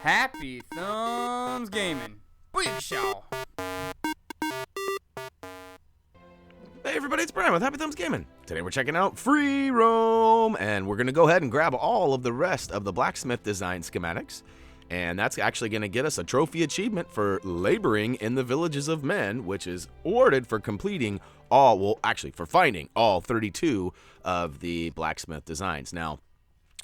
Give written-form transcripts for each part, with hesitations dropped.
Happy Thumbs Gaming. Big show. Hey everybody, it's Brian with HappyThumbsGaming. Today we're checking out Free Roam, and we're going to go ahead and grab all of the rest of the Blacksmith Design Schematics. And that's actually going to get us a trophy achievement for laboring in the villages of men, which is awarded for completing all, well, actually for finding all 32 of the Blacksmith Designs. Now,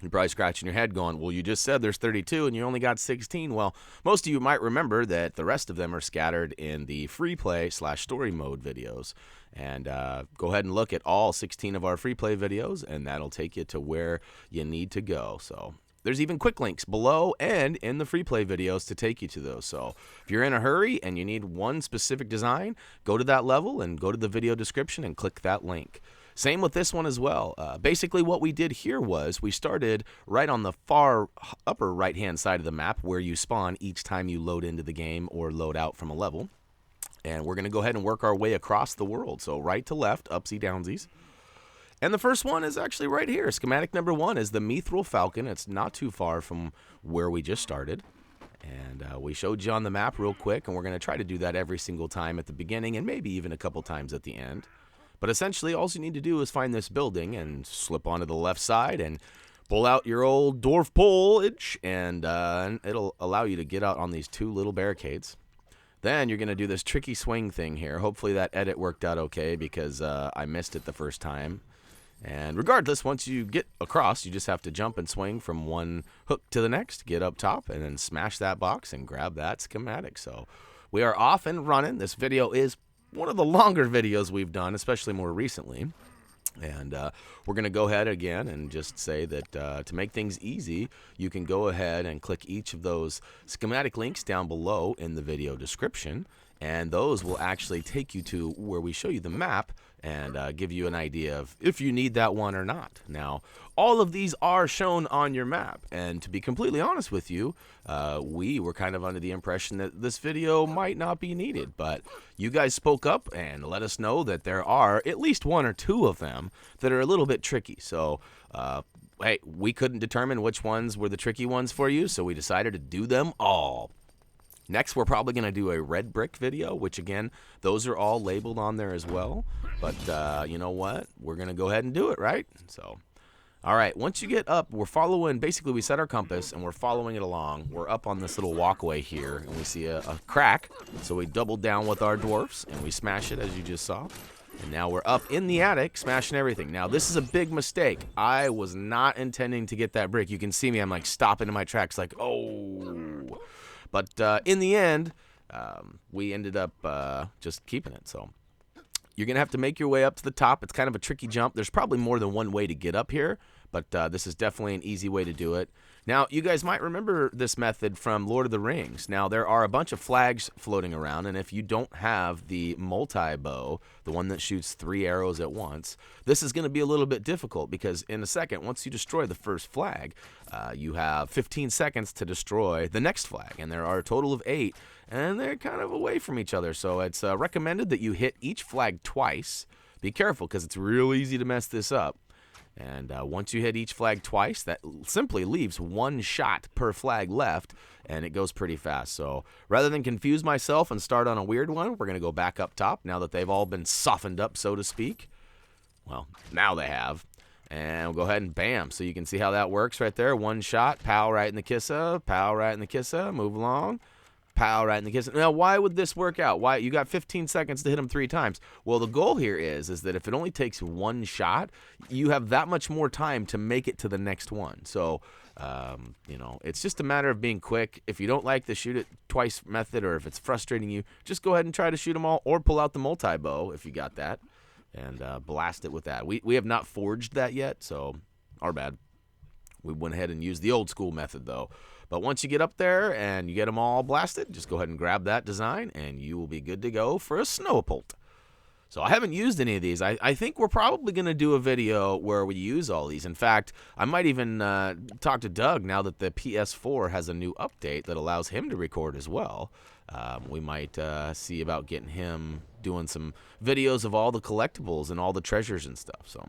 you're probably scratching your head going, well, you just said there's 32 and you only got 16. Well, most of you might remember that the rest of them are scattered in the free play / story mode videos. And go ahead and look at all 16 of our free play videos, and that'll take you to where you need to go. So there's even quick links below and in the free play videos to take you to those. So if you're in a hurry and you need one specific design, go to that level and go to the video description and click that link. Same with this one as well. Basically what we did here was we started right on the far upper right hand side of the map where you spawn each time you load into the game or load out from a level. And we're going to go ahead and work our way across the world. So right to left, upsy downsies. And the first one is actually right here. Schematic number 1 is the Mithril Falcon. It's not too far from where we just started. And we showed you on the map real quick, and we're going to try to do that every single time at the beginning and maybe even a couple times at the end. But essentially, all you need to do is find this building and slip onto the left side and pull out your old dwarf pullage, and it'll allow you to get out on these 2 little barricades. Then you're going to do this tricky swing thing here. Hopefully that edit worked out okay because I missed it the first time. And regardless, once you get across, you just have to jump and swing from one hook to the next, get up top, and then smash that box and grab that schematic. So we are off and running. This video is one of the longer videos we've done, especially more recently. And we're going to go ahead again and just say that to make things easy, you can go ahead and click each of those schematic links down below in the video description. And those will actually take you to where we show you the map and give you an idea of if you need that one or not. Now, all of these are shown on your map. And to be completely honest with you, we were kind of under the impression that this video might not be needed. But you guys spoke up and let us know that there are at least 1 or 2 of them that are a little bit tricky. So, hey, we couldn't determine which ones were the tricky ones for you, so we decided to do them all. Next, we're probably going to do a red brick video, which, again, those are all labeled on there as well. But you know what? We're going to go ahead and do it, right? So, all right, once you get up, we're following, basically we set our compass, and we're following it along. We're up on this little walkway here, and we see a crack. So we double down with our dwarfs, and we smash it, as you just saw. And now we're up in the attic, smashing everything. Now, this is a big mistake. I was not intending to get that brick. You can see me, I'm like stopping in my tracks like, oh. But in the end, we ended up just keeping it. So you're going to have to make your way up to the top. It's kind of a tricky jump. There's probably more than one way to get up here, but this is definitely an easy way to do it. Now, you guys might remember this method from Lord of the Rings. Now, there are a bunch of flags floating around, and if you don't have the multi-bow, the one that shoots 3 arrows at once, this is going to be a little bit difficult because in a second, once you destroy the first flag, you have 15 seconds to destroy the next flag, and there are a total of 8, and they're kind of away from each other, so it's recommended that you hit each flag twice. Be careful because it's real easy to mess this up. And once you hit each flag twice, that simply leaves 1 shot per flag left, and it goes pretty fast. So rather than confuse myself and start on a weird one, we're going to go back up top now that they've all been softened up, so to speak. Well, now they have. And we'll go ahead and bam. So you can see how that works right there. 1 shot, pow right in the kissa, pow right in the kissa, move along. Pow right in the kiss. Now, why would this work out? Why you got 15 seconds to hit them 3 times? Well, the goal here is that if it only takes 1 shot, you have that much more time to make it to the next one. So, you know, it's just a matter of being quick. If you don't like the shoot it twice method, or if it's frustrating you, just go ahead and try to shoot them all, or pull out the multi-bow if you got that, and blast it with that. We have not forged that yet, so our bad. We went ahead and used the old school method, though. But once you get up there and you get them all blasted, just go ahead and grab that design, and you will be good to go for a Snowapult. So I haven't used any of these. I think we're probably going to do a video where we use all these. In fact, I might even talk to Doug now that the PS4 has a new update that allows him to record as well. We might see about getting him doing some videos of all the collectibles and all the treasures and stuff. So,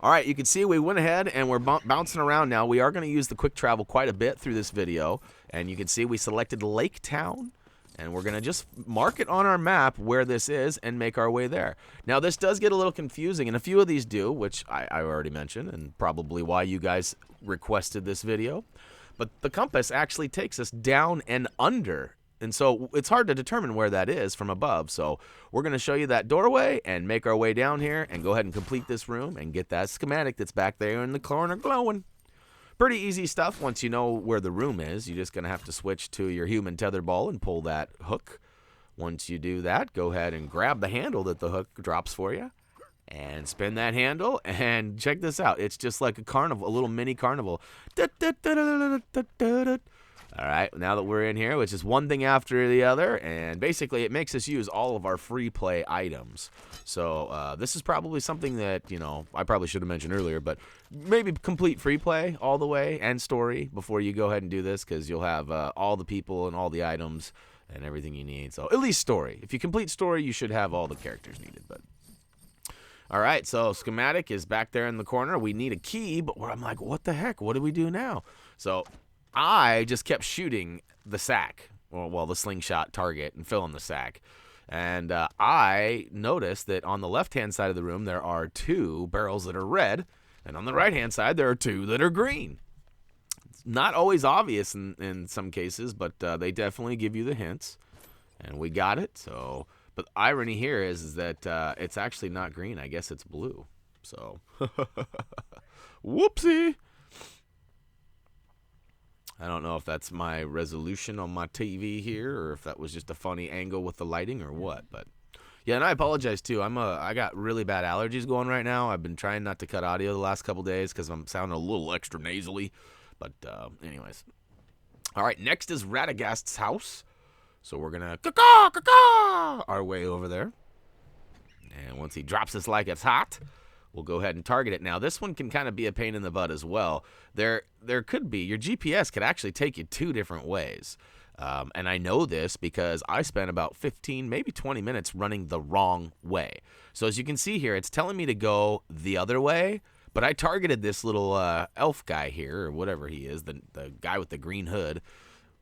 All right, you can see we went ahead and we're bouncing around now. We are going to use the quick travel quite a bit through this video. And you can see we selected Lake Town. And we're going to just mark it on our map where this is and make our way there. Now, this does get a little confusing, and a few of these do, which I already mentioned, and probably why you guys requested this video. But the compass actually takes us down and under. And so it's hard to determine where that is from above. So we're going to show you that doorway and make our way down here and go ahead and complete this room and get that schematic that's back there in the corner glowing. Pretty easy stuff once you know where the room is. You're just going to have to switch to your human tetherball and pull that hook. Once you do that, go ahead and grab the handle that the hook drops for you and spin that handle. And check this out. It's just like a carnival, a little mini carnival. All right, now that we're in here, which is one thing after the other, and basically it makes us use all of our free play items. So this is probably something that, you know, I probably should have mentioned earlier, but maybe complete free play all the way and story before you go ahead and do this, because you'll have all the people and all the items and everything you need. So at least story. If you complete story, you should have all the characters needed. But all right, so schematic is back there in the corner. We need a key, but I'm like, what the heck? What do we do now? So I just kept shooting the sack, well, the slingshot target, and filling the sack. And I noticed that on the left-hand side of the room, there are 2 barrels that are red, and on the right-hand side, there are 2 that are green. It's not always obvious in some cases, but they definitely give you the hints, and we got it. So, but the irony here is that it's actually not green. I guess it's blue. So, whoopsie. I don't know if that's my resolution on my TV here or if that was just a funny angle with the lighting or what, but yeah, and I apologize too. I got really bad allergies going right now. I've been trying not to cut audio the last couple days because I'm sounding a little extra nasally, but anyways. All right, next is Radagast's house. So we're gonna caw-caw our way over there. And once he drops us like it's hot, we'll go ahead and target it. Now, this one can kind of be a pain in the butt as well. There could be, your GPS could actually take you 2 different ways. And I know this because I spent about 15, maybe 20 minutes running the wrong way. So as you can see here, it's telling me to go the other way, but I targeted this little elf guy here, or whatever he is, the guy with the green hood.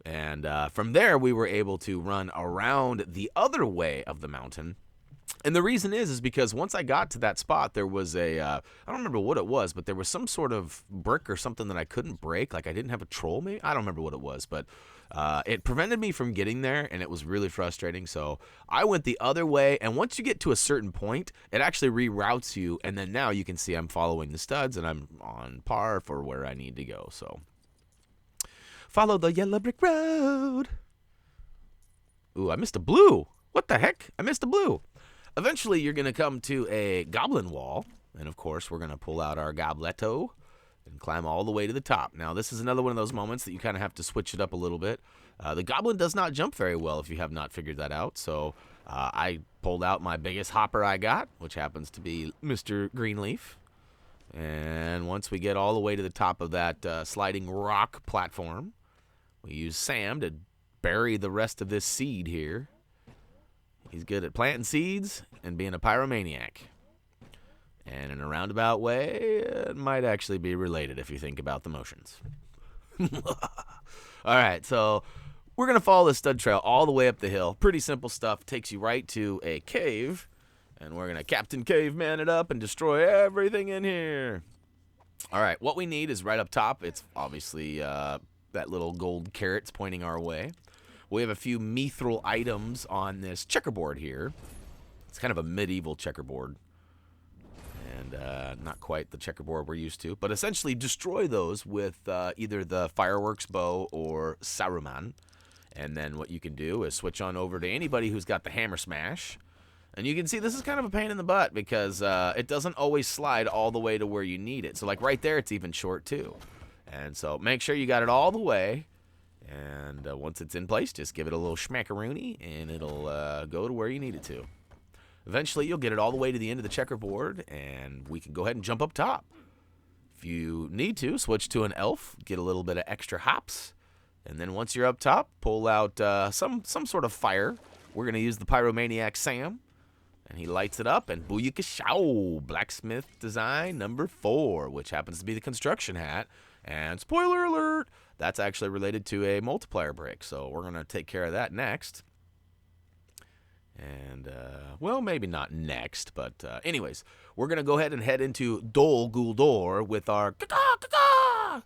And from there, we were able to run around the other way of the mountain. And the reason is because once I got to that spot, there was a, I don't remember what it was, but there was some sort of brick or something that I couldn't break. Like I didn't have a troll, maybe? I don't remember what it was, but it prevented me from getting there, and it was really frustrating. So I went the other way, and once you get to a certain point, it actually reroutes you, and then now you can see I'm following the studs, and I'm on par for where I need to go. So follow the yellow brick road. Ooh, I missed a blue. What the heck? I missed a blue. Eventually, you're going to come to a goblin wall, and of course, we're going to pull out our gobletto and climb all the way to the top. Now, this is another one of those moments that you kind of have to switch it up a little bit. The goblin does not jump very well if you have not figured that out, so I pulled out my biggest hopper I got, which happens to be Mr. Greenleaf. And once we get all the way to the top of that sliding rock platform, we use Sam to bury the rest of this seed here. He's good at planting seeds and being a pyromaniac. And in a roundabout way, it might actually be related if you think about the motions. All right, so we're going to follow the stud trail all the way up the hill. Pretty simple stuff. Takes you right to a cave. And we're going to Captain Caveman it up and destroy everything in here. All right, what we need is right up top. It's obviously that little gold carrot's pointing our way. We have a few mithril items on this checkerboard here. It's kind of a medieval checkerboard. And not quite the checkerboard we're used to. But essentially destroy those with either the fireworks bow or Saruman. And then what you can do is switch on over to anybody who's got the hammer smash. And you can see this is kind of a pain in the butt because it doesn't always slide all the way to where you need it. So like right there, it's even short too. And so make sure you got it all the way. And once it's in place, just give it a little schmackaroony, and it'll go to where you need it to. Eventually, you'll get it all the way to the end of the checkerboard, and we can go ahead and jump up top. If you need to, switch to an elf, get a little bit of extra hops, and then once you're up top, pull out some sort of fire. We're going to use the Pyromaniac Sam, And he lights it up, and booyakashow! Blacksmith Design number 4, which happens to be the construction hat. And spoiler alert, that's actually related to a multiplier brick, so we're going to take care of that next. And, well, maybe not next, but anyways, we're going to go ahead and head into Dol Guldur with our caw-caw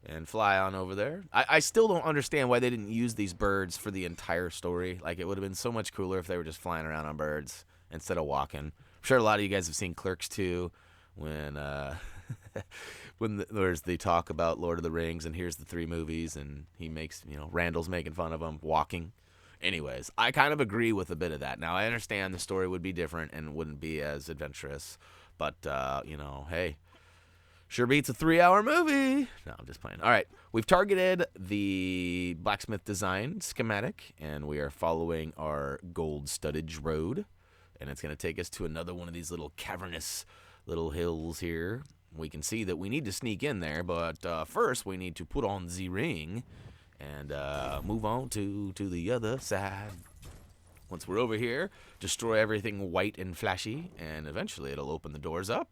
and fly on over there. I still don't understand why they didn't use these birds for the entire story. Like, it would have been so much cooler if they were just flying around on birds instead of walking. I'm sure a lot of you guys have seen Clerks 2 when when there's the talk about Lord of the Rings and here's the 3 movies and he makes, Randall's making fun of him walking. Anyways, I kind of agree with a bit of that. Now, I understand the story would be different and wouldn't be as adventurous, but, hey, sure beats a 3-hour movie. No, I'm just playing. All right, we've targeted the Blacksmith Design Schematic, and we are following our gold studdage road, and it's going to take us to another one of these little cavernous little hills here. We can see that we need to sneak in there, but first we need to put on the ring and move on to the other side. Once we're over here, destroy everything white and flashy, and eventually it'll open the doors up,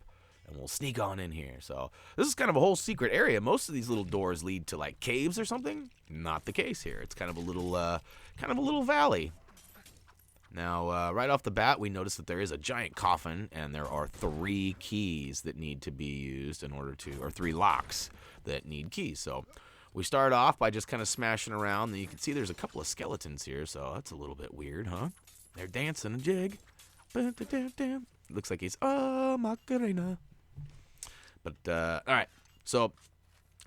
and we'll sneak on in here. So this is kind of a whole secret area. Most of these little doors lead to like caves or something. Not the case here. It's kind of a little valley. Now, right off the bat, we notice that there is a giant coffin, and there are 3 keys that need to be used in order to, or 3 locks that need keys. So we start off by just kind of smashing around, and you can see there's a couple of skeletons here, so that's a little bit weird, huh? They're dancing a jig. Looks like he's, Macarena. But, all right, so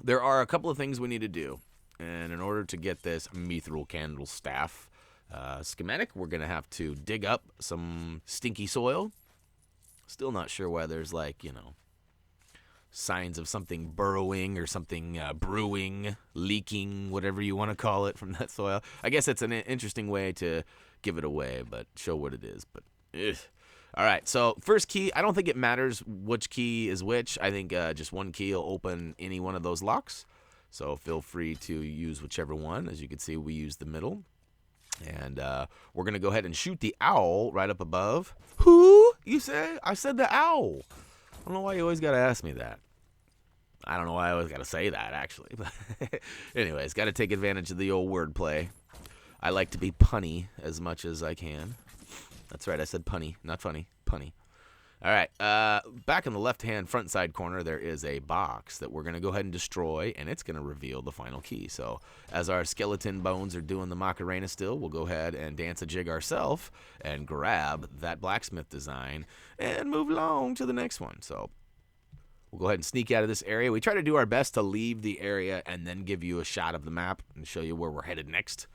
there are a couple of things we need to do, and in order to get this mithril candle staff schematic, we're going to have to dig up some stinky soil. Still not sure why there's like, signs of something burrowing or something brewing, leaking, whatever you want to call it from that soil. I guess it's an interesting way to give it away, but show what it is. But all right, so first key, I don't think it matters which key is which. I think just one key will open any one of those locks. So feel free to use whichever one. As you can see, we use the middle. And we're going to go ahead and shoot the owl right up above. Who? You say? I said the owl. I don't know why you always got to ask me that. I don't know why I always got to say that, actually. But anyways, got to take advantage of the old wordplay. I like to be punny as much as I can. That's right, I said punny, not funny. Punny. All right, back in the left-hand front side corner, there is a box that we're going to go ahead and destroy, and it's going to reveal the final key. So as our skeleton bones are doing the Macarena still, we'll go ahead and dance a jig ourselves and grab that blacksmith design and move along to the next one. So we'll go ahead and sneak out of this area. We try to do our best to leave the area and then give you a shot of the map and show you where we're headed next.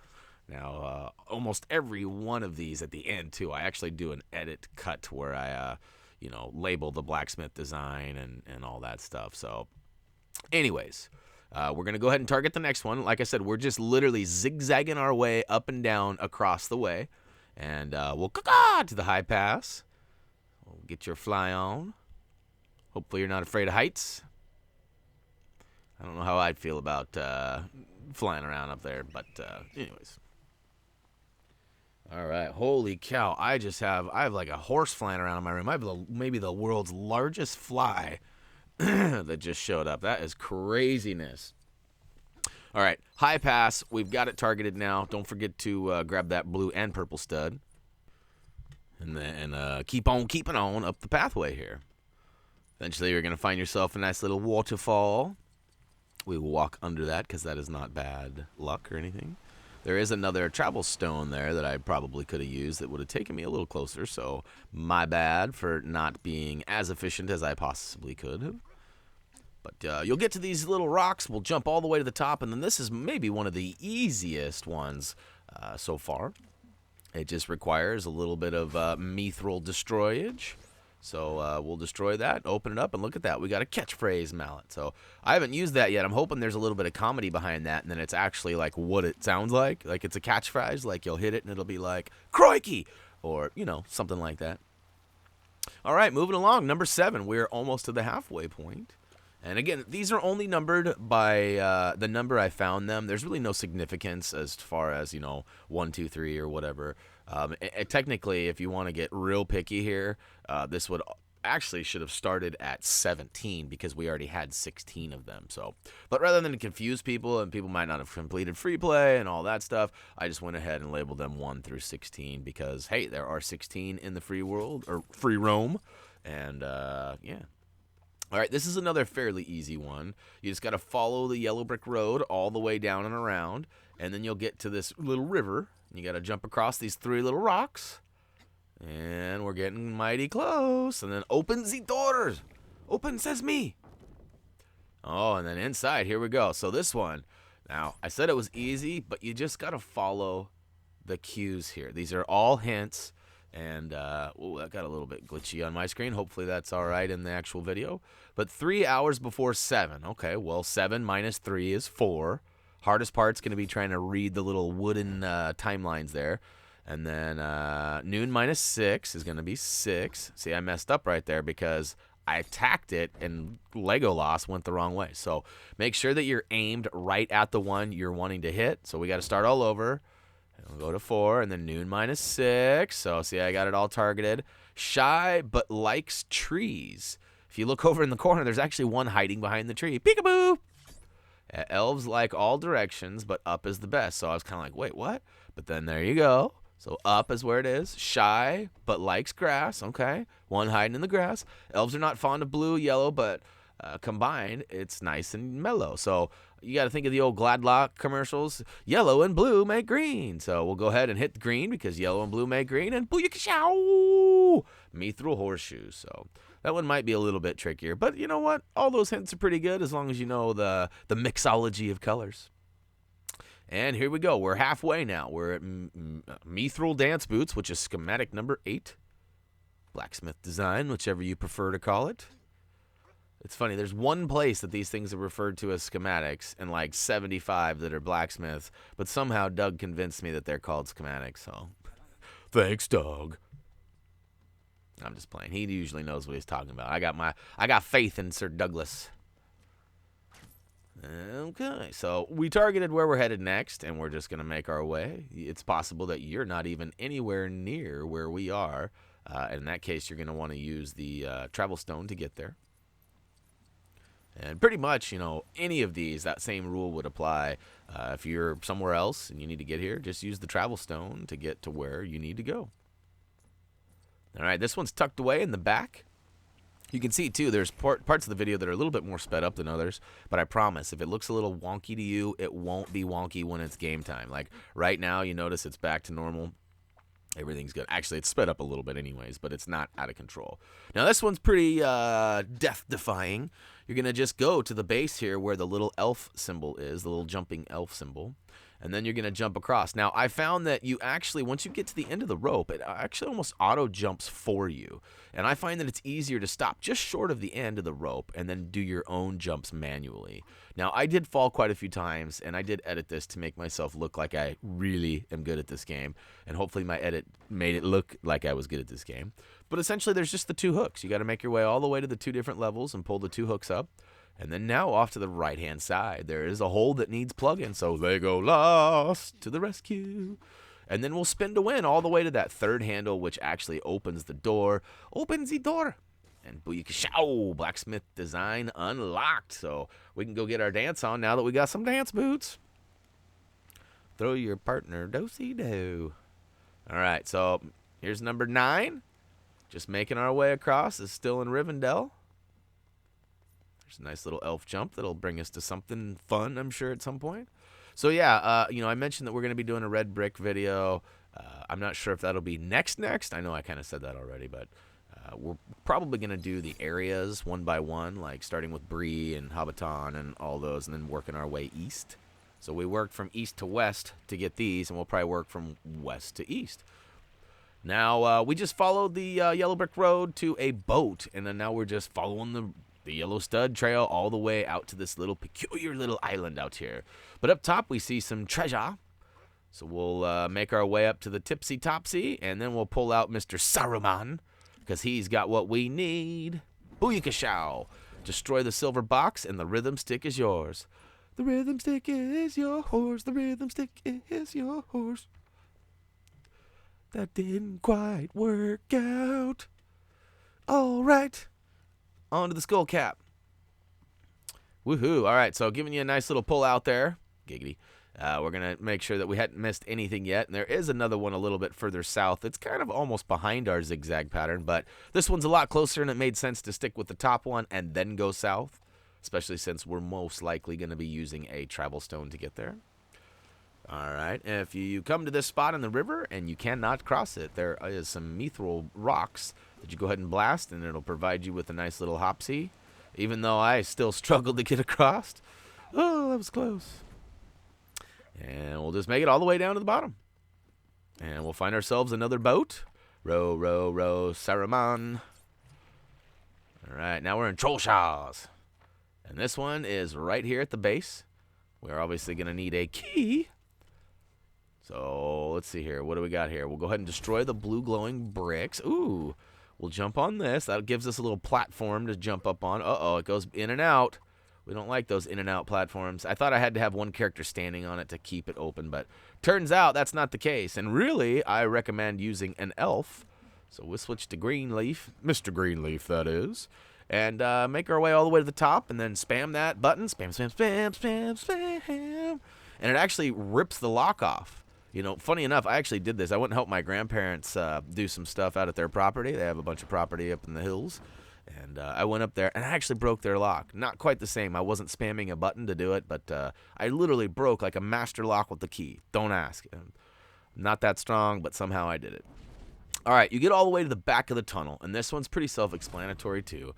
Now, almost every one of these at the end, too, I actually do an edit cut where I... label the blacksmith design and all that stuff. So anyways, we're going to go ahead and target the next one. Like I said, we're just literally zigzagging our way up and down across the way. And we'll to the high pass. We'll get your fly on. Hopefully you're not afraid of heights. I don't know how I'd feel about flying around up there, but anyways. All right, holy cow, I have like a horse flying around in my room. I have maybe the world's largest fly that just showed up. That is craziness. All right, high pass, we've got it targeted now. Don't forget to grab that blue and purple stud. And then keep on keeping on up the pathway here. Eventually you're going to find yourself a nice little waterfall. We will walk under that because that is not bad luck or anything. There is another travel stone there that I probably could have used that would have taken me a little closer, so my bad for not being as efficient as I possibly could have. But you'll get to these little rocks, we'll jump all the way to the top, and then this is maybe one of the easiest ones so far. It just requires a little bit of mithril destroyage. So we'll destroy that, open it up, and look at that. We got a catchphrase mallet. So I haven't used that yet. I'm hoping there's a little bit of comedy behind that, and then it's actually like what it sounds like. Like it's a catchphrase, like you'll hit it, and it'll be like, crikey, or, something like that. All right, moving along. Number 7. We're almost to the halfway point. And again, these are only numbered by the number I found them. There's really no significance as far as, 1, 2, 3 or whatever. Technically, if you want to get real picky here, this would actually should have started at 17 because we already had 16 of them. So, but rather than confuse people, and people might not have completed free play and all that stuff, I just went ahead and labeled them 1 through 16 because, hey, there are 16 in the free world, or free roam. And, yeah. All right, this is another fairly easy one. You just got to follow the yellow brick road all the way down and around, and then you'll get to this little river. You got to jump across these 3 little rocks, and we're getting mighty close. And then open the doors. Open sesame. Oh, and then inside, here we go. So this one, now, I said it was easy, but you just got to follow the cues here. These are all hints. And, oh, that got a little bit glitchy on my screen. Hopefully that's all right in the actual video. But 3 hours before 7. Okay, well, 7 minus 3 is 4. Hardest part's going to be trying to read the little wooden timelines there. And then noon minus 6 is going to be 6. See, I messed up right there because I attacked it and Legolas went the wrong way. So make sure that you're aimed right at the one you're wanting to hit. So we got to start all over. We'll go to 4, and then noon minus 6. So, see, I got it all targeted. Shy, but likes trees. If you look over in the corner, there's actually one hiding behind the tree. Peekaboo! Elves like all directions, but up is the best. So I was kind of like, wait, what? But then there you go. So up is where it is. Shy, but likes grass. Okay. One hiding in the grass. Elves are not fond of blue, yellow, but combined, it's nice and mellow. So you got to think of the old Gladlock commercials. Yellow and blue make green. So we'll go ahead and hit the green because yellow and blue make green. And booyakashow! Mithril horseshoes. So that one might be a little bit trickier. But you know what? All those hints are pretty good as long as you know the mixology of colors. And here we go. We're halfway now. We're at Mithril Dance Boots, which is schematic number 8. Blacksmith Design, whichever you prefer to call it. It's funny, there's one place that these things are referred to as schematics and like 75 that are blacksmith, but somehow Doug convinced me that they're called schematics, so thanks, Doug. I'm just playing. He usually knows what he's talking about. I got faith in Sir Douglas. Okay, so we targeted where we're headed next, and we're just going to make our way. It's possible that you're not even anywhere near where we are. In that case, you're going to want to use the travel stone to get there. And pretty much, any of these, that same rule would apply. If you're somewhere else and you need to get here, just use the travel stone to get to where you need to go. All right, this one's tucked away in the back. You can see, too, there's parts of the video that are a little bit more sped up than others. But I promise, if it looks a little wonky to you, it won't be wonky when it's game time. Like, right now, you notice it's back to normal. Everything's good. Actually, it's sped up a little bit anyways, but it's not out of control. Now, this one's pretty death-defying. You're going to just go to the base here where the little elf symbol is, the little jumping elf symbol, and then you're going to jump across. Now, I found that you actually, once you get to the end of the rope, it actually almost auto-jumps for you. And I find that it's easier to stop just short of the end of the rope and then do your own jumps manually. Now, I did fall quite a few times, and I did edit this to make myself look like I really am good at this game. And hopefully my edit made it look like I was good at this game. But essentially, there's just the 2 hooks. You got to make your way all the way to the 2 different levels and pull the 2 hooks up. And then now off to the right-hand side, there is a hole that needs plugging. So Legolas to the rescue. And then we'll spin to win all the way to that 3rd handle, which actually opens the door. Opens the door. And booyakashow, Blacksmith Design unlocked. So we can go get our dance on now that we got some dance boots. Throw your partner do-si-do. All right, so here's number 9. Just making our way across. Is still in Rivendell. There's a nice little elf jump that'll bring us to something fun, I'm sure, at some point. So yeah, I mentioned that we're going to be doing a red brick video. I'm not sure if that'll be next. I know I kind of said that already, but we're probably going to do the areas one by one, like starting with Bree and Hobbiton and all those, and then working our way east. So we worked from east to west to get these, and we'll probably work from west to east. Now, we just followed the yellow brick road to a boat, and then now we're just following the yellow stud trail all the way out to this little peculiar little island out here. But up top, we see some treasure. So we'll make our way up to the tipsy-topsy, and then we'll pull out Mr. Saruman, because he's got what we need. Booyakashow. Destroy the silver box, and the rhythm stick is yours. The rhythm stick is yours. The rhythm stick is yours. That didn't quite work out. All right. On to the skull cap. Woohoo. All right, so giving you a nice little pull out there. Giggity. We're going to make sure that we hadn't missed anything yet. And there is another one a little bit further south. It's kind of almost behind our zigzag pattern, but this one's a lot closer, and it made sense to stick with the top one and then go south, especially since we're most likely going to be using a travel stone to get there. All right, if you come to this spot in the river and you cannot cross it, there is some mithril rocks that you go ahead and blast, and it'll provide you with a nice little hopsy, even though I still struggled to get across. Oh, that was close. And we'll just make it all the way down to the bottom. And we'll find ourselves another boat. Row, row, row, Saruman. All right, now we're in Trollshaws. And this one is right here at the base. We're obviously going to need a key. So let's see here. What do we got here? We'll go ahead and destroy the blue glowing bricks. Ooh, we'll jump on this. That gives us a little platform to jump up on. Uh-oh, it goes in and out. We don't like those in and out platforms. I thought I had to have one character standing on it to keep it open, but turns out that's not the case. And really, I recommend using an elf. So we'll switch to Greenleaf, Mr. Greenleaf, that is, and make our way all the way to the top, and then spam that button. Spam, spam, spam, spam, spam. And it actually rips the lock off. You know, funny enough, I actually did this. I went and helped my grandparents do some stuff out at their property. They have a bunch of property up in the hills. And I went up there, and I actually broke their lock. Not quite the same. I wasn't spamming a button to do it, but I literally broke like a master lock with the key. Don't ask. I'm not that strong, but somehow I did it. All right, you get all the way to the back of the tunnel, and this one's pretty self-explanatory too.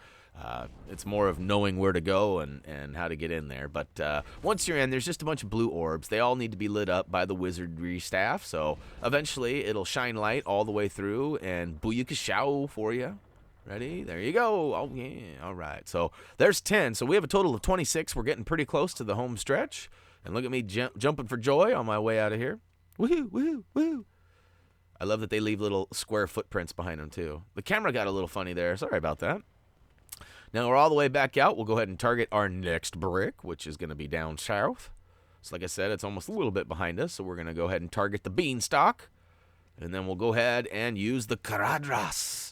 It's more of knowing where to go and how to get in there. But once you're in, there's just a bunch of blue orbs. They all need to be lit up by the wizardry staff, so eventually it'll shine light all the way through and booyakashow for you. Ready? There you go. Oh, yeah. All right. So there's 10. So we have a total of 26. We're getting pretty close to the home stretch. And look at me jumping for joy on my way out of here. Woohoo, woohoo, woohoo. I love that they leave little square footprints behind them, too. The camera got a little funny there. Sorry about that. Now we're all the way back out. We'll go ahead and target our next brick, which is going to be down south. So like I said, it's almost a little bit behind us. So we're going to go ahead and target the Beanstalk. And then we'll go ahead and use the Caradras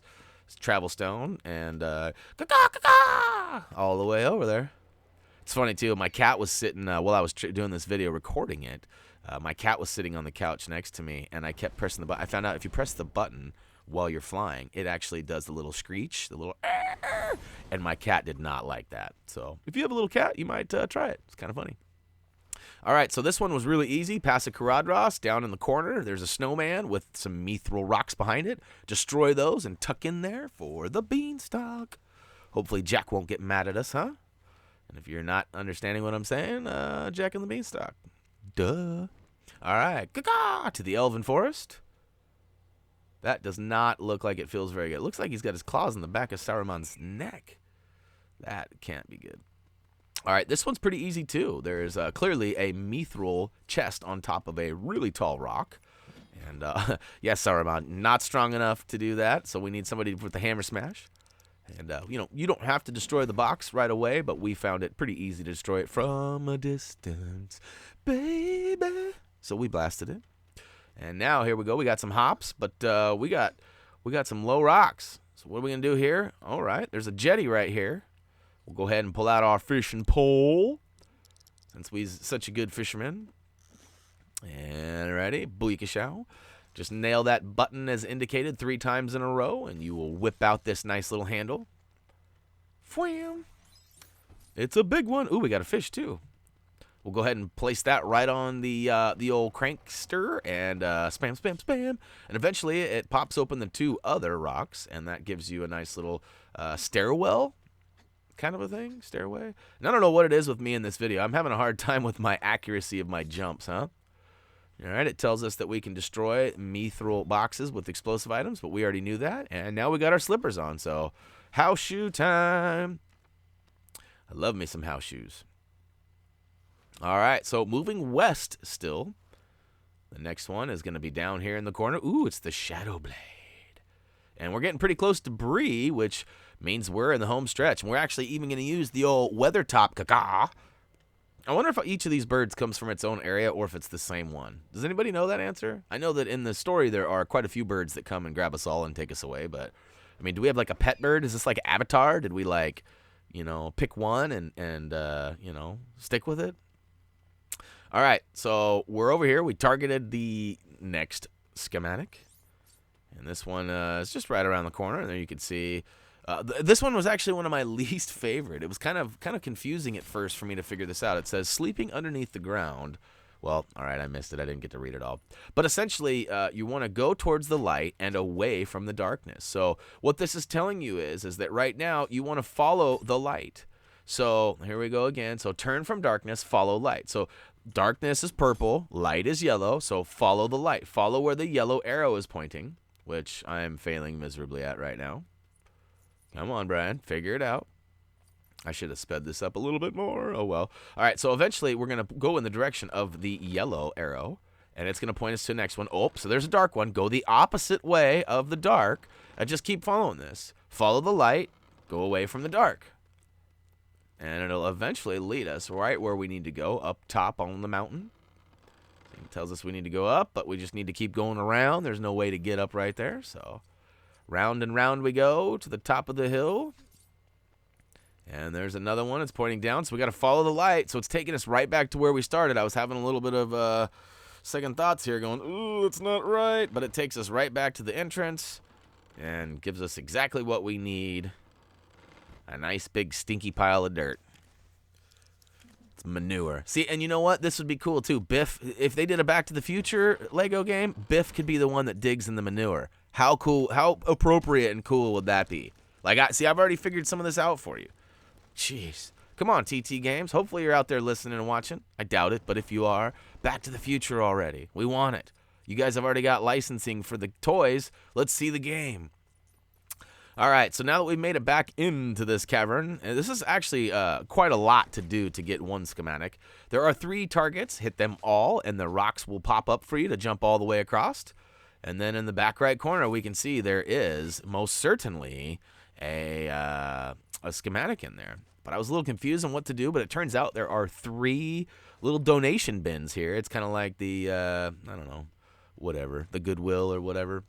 travel stone and all the way over there. It's funny too, my cat was sitting while I was doing this video recording it. My cat was sitting on the couch next to me, and I kept pressing the button. I found out if you press the button while you're flying, it actually does the little screech, the little and my cat did not like that. So if you have a little cat, you might try it. It's kind of funny. All right, so this one was really easy. Pass a Caradras down in the corner. There's a snowman with some mithril rocks behind it. Destroy those and tuck in there for the Beanstalk. Hopefully Jack won't get mad at us, huh? And if you're not understanding what I'm saying, Jack and the Beanstalk. Duh. All right, to the Elven Forest. That does not look like it feels very good. It looks like he's got his claws in the back of Saruman's neck. That can't be good. All right, this one's pretty easy, too. There's clearly a mithril chest on top of a really tall rock. And, yes, Saruman, not strong enough to do that, so we need somebody with the hammer smash. And, you know, you don't have to destroy the box right away, but we found it pretty easy to destroy it from a distance, baby. So we blasted it. And now, here we go. We got some hops, but we got some low rocks. So what are we going to do here? All right, there's a jetty right here. We'll go ahead and pull out our fishing pole, since we're such a good fisherman. And ready? Booyakashow. Just nail that button as indicated 3 times in a row, and you will whip out this nice little handle. Wham! It's a big one. Ooh, we got a fish, too. We'll go ahead and place that right on the old crankster and spam, spam, spam. And eventually it pops open the 2 other rocks, and that gives you a nice little stairwell kind of a thing, stairway. And I don't know what it is with me in this video. I'm having a hard time with my accuracy of my jumps, huh? All right, it tells us that we can destroy mithril boxes with explosive items, but we already knew that. And now we got our slippers on, so house shoe time. I love me some house shoes. All right, so moving west still. The next one is going to be down here in the corner. Ooh, it's the Shadow Blade. And we're getting pretty close to Bree, which means we're in the home stretch. And we're actually even going to use the old Weathertop caca. I wonder if each of these birds comes from its own area or if it's the same one. Does anybody know that answer? I know that in the story there are quite a few birds that come and grab us all and take us away, but I mean, do we have like a pet bird? Is this like Avatar? Did we like, you know, pick one and you know, stick with it? All right, so we're over here. We targeted the next schematic, and this one is just right around the corner. And there you can see. This one was actually one of my least favorite. It was kind of confusing at first for me to figure this out. It says sleeping underneath the ground. Well, all right, I missed it. I didn't get to read it all. But essentially, you want to go towards the light and away from the darkness. So what this is telling you is that right now you want to follow the light. So here we go again. So turn from darkness, follow light. So darkness is purple, light is yellow. So follow the light. Follow where the yellow arrow is pointing, which I am failing miserably at right now. Come on, Brian. Figure it out. I should have sped this up a little bit more. Oh, well. All right, so eventually we're going to go in the direction of the yellow arrow, and it's going to point us to the next one. Oh, so there's a dark one. Go the opposite way of the dark, and just keep following this. Follow the light. Go away from the dark. And it'll eventually lead us right where we need to go, up top on the mountain. It tells us we need to go up, but we just need to keep going around. There's no way to get up right there, so round and round we go to the top of the hill. And there's another one. It's pointing down, so we got to follow the light. So it's taking us right back to where we started. I was having a little bit of second thoughts here going, ooh, it's not right. But it takes us right back to the entrance and gives us exactly what we need. A nice big stinky pile of dirt. It's manure. See, and you know what? This would be cool, too. Biff, if they did a Back to the Future Lego game, Biff could be the one that digs in the manure. How cool, how appropriate and cool would that be? Like, I've already figured some of this out for you. Jeez. Come on, TT Games. Hopefully you're out there listening and watching. I doubt it, but if you are, Back to the Future already. We want it. You guys have already got licensing for the toys. Let's see the game. All right, so now that we've made it back into this cavern, and this is actually quite a lot to do to get one schematic. There are 3 targets. Hit them all, and the rocks will pop up for you to jump all the way across. And then in the back right corner, we can see there is most certainly a schematic in there. But I was a little confused on what to do, but it turns out there are 3 little donation bins here. It's kind of like the, I don't know, whatever, the Goodwill or whatever.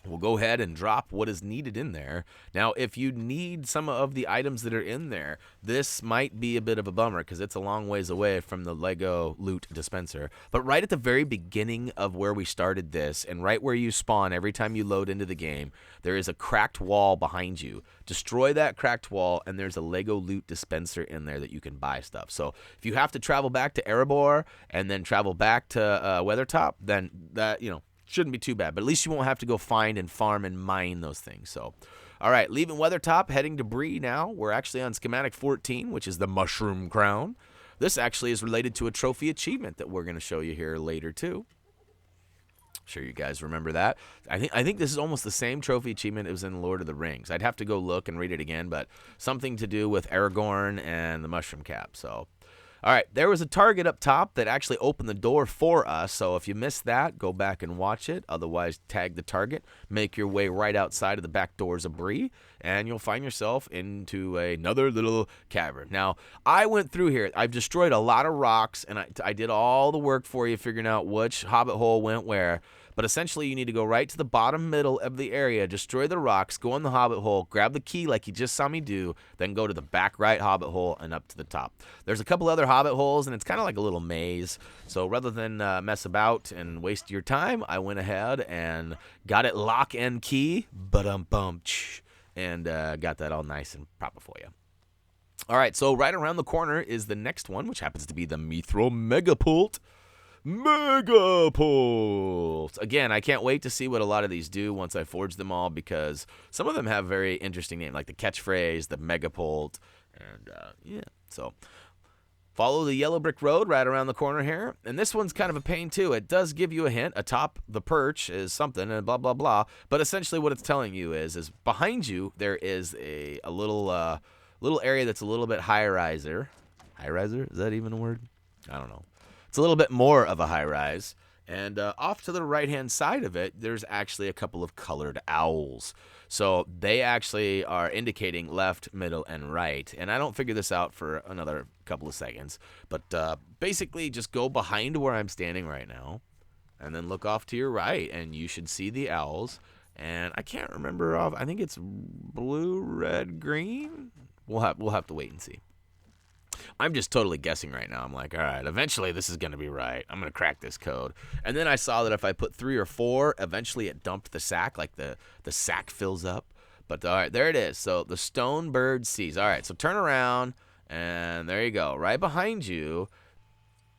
We'll go ahead and drop what is needed in there. Now, if you need some of the items that are in there, this might be a bit of a bummer because it's a long ways away from the Lego loot dispenser. But right at the very beginning of where we started this, and right where you spawn every time you load into the game, there is a cracked wall behind you. Destroy that cracked wall, and there's a Lego loot dispenser in there that you can buy stuff. So if you have to travel back to Erebor and then travel back to Weathertop, then that, you know, shouldn't be too bad, but at least you won't have to go find and farm and mine those things. So, all right, leaving Weathertop, heading to Bree now. We're actually on schematic 14, which is the Mushroom Crown. This actually is related to a trophy achievement that we're going to show you here later, too. I'm sure you guys remember that. I think this is almost the same trophy achievement it was in Lord of the Rings. I'd have to go look and read it again, but something to do with Aragorn and the Mushroom Cap, so... All right, there was a target up top that actually opened the door for us, so if you missed that, go back and watch it. Otherwise, tag the target, make your way right outside of the back doors of Bree, and you'll find yourself into another little cavern. Now, I went through here. I've destroyed a lot of rocks, and I did all the work for you figuring out which hobbit hole went where. But essentially, you need to go right to the bottom middle of the area, destroy the rocks, go in the hobbit hole, grab the key like you just saw me do, then go to the back right hobbit hole and up to the top. There's a couple other hobbit holes, and it's kind of like a little maze. So rather than mess about and waste your time, I went ahead and got it lock and key, and got that all nice and proper for you. All right, so right around the corner is the next one, which happens to be the Mithril Megapult. Megapult! Again, I can't wait to see what a lot of these do once I forge them all, because some of them have very interesting names, like the Catchphrase, the Megapult, and yeah. So follow the yellow brick road right around the corner here, and this one's kind of a pain too. It does give you a hint. Atop the perch is something, and blah blah blah. But essentially, what it's telling you is behind you there is a little area that's a little bit high-riser. High-riser? Is that even a word? I don't know. It's a little bit more of a high-rise, And off to the right-hand side of it, there's actually a couple of colored owls. So they actually are indicating left, middle, and right. And I don't figure this out for another couple of seconds. But basically, just go behind where I'm standing right now, and then look off to your right, and you should see the owls. And I can't remember off. I think it's blue, red, green. We'll have to wait and see. I'm just totally guessing right now. I'm like, all right, eventually this is going to be right. I'm going to crack this code. And then I saw that if I put 3 or 4, eventually it dumped the sack, like the sack fills up. But all right, there it is. So the stone bird sees. All right, so turn around, and there you go. Right behind you,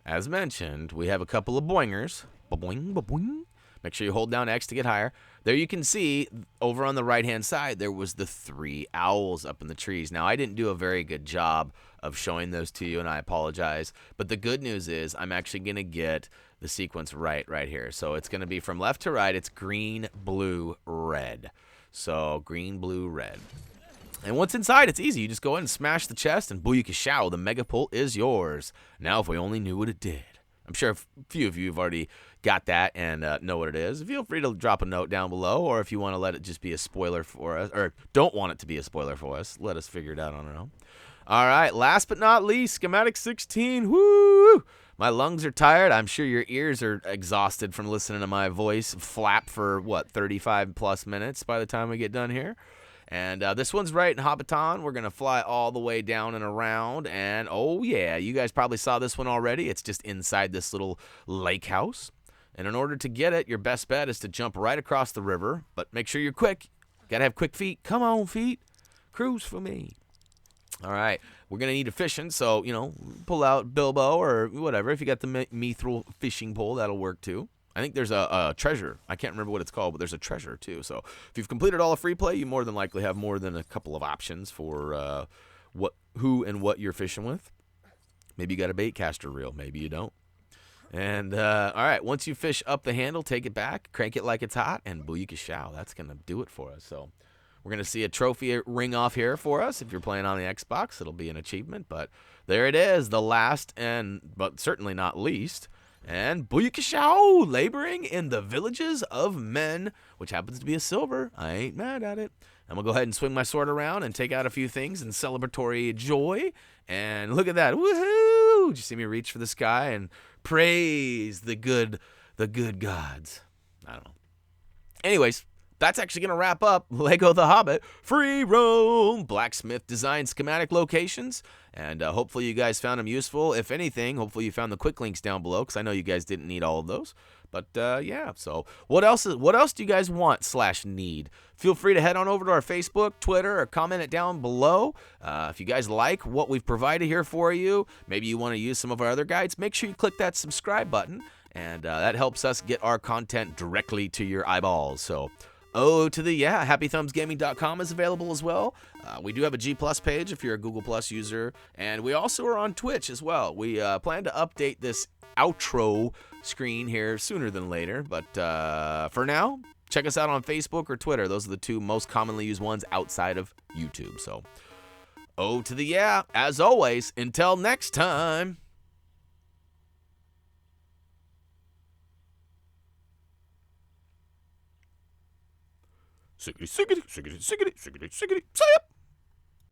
as mentioned, we have a couple of boingers. Ba-boing, ba-boing. Make sure you hold down X to get higher. There you can see, over on the right-hand side, there was the 3 owls up in the trees. Now, I didn't do a very good job of showing those to you, and I apologize. But the good news is I'm actually going to get the sequence right here. So it's going to be from left to right. It's green, blue, red. So green, blue, red. And what's inside, it's easy. You just go ahead and smash the chest, and booyakashow, the Megapult is yours. Now, if we only knew what it did. I'm sure a few of you have already got that and know what it is. Feel free to drop a note down below, or if you want to let it just be a spoiler for us, or don't want it to be a spoiler for us, let us figure it out on our own. All right, last but not least, schematic 16. Woo! My lungs are tired. I'm sure your ears are exhausted from listening to my voice flap for, 35 plus minutes by the time we get done here. And this one's right in Hobbiton. We're going to fly all the way down and around. And, oh, yeah, you guys probably saw this one already. It's just inside this little lake house. And in order to get it, your best bet is to jump right across the river. But make sure you're quick. Got to have quick feet. Come on, feet. Cruise for me. All right. We're going to need a fishing. So, pull out Bilbo or whatever. If you got the Mithril fishing pole, that'll work too. I think there's a treasure. I can't remember what it's called, but there's a treasure too. So if you've completed all of free play, you more than likely have more than a couple of options for who and what you're fishing with. Maybe you got a bait caster reel. Maybe you don't. And all right, once you fish up the handle, take it back, crank it like it's hot, and booyakashow. That's going to do it for us. So we're going to see a trophy ring off here for us. If you're playing on the Xbox, it'll be an achievement. But there it is, the last but certainly not least. And booyakashow, laboring in the villages of men, which happens to be a silver. I ain't mad at it. I'm going to go ahead and swing my sword around and take out a few things in celebratory joy. And look at that. Woohoo! Did you see me reach for the sky and praise the good gods? I don't know. Anyways, that's actually going to wrap up Lego The Hobbit Free Roam Blacksmith Design Schematic locations. And hopefully you guys found them useful. If anything, hopefully you found the quick links down below, because I know you guys didn't need all of those. But yeah, so what else do you guys want/need? Feel free to head on over to our Facebook, Twitter, or comment it down below. If you guys like what we've provided here for you, maybe you want to use some of our other guides, make sure you click that subscribe button. And that helps us get our content directly to your eyeballs. So HappyThumbsGaming.com is available as well. We do have a G+ page if you're a Google+ user, and we also are on Twitch as well. We plan to update this outro screen here sooner than later, but for now, check us out on Facebook or Twitter. Those are the 2 most commonly used ones outside of YouTube. So, as always, until next time. Siggity, siggity, siggity, siggity, siggity, siggity, say it.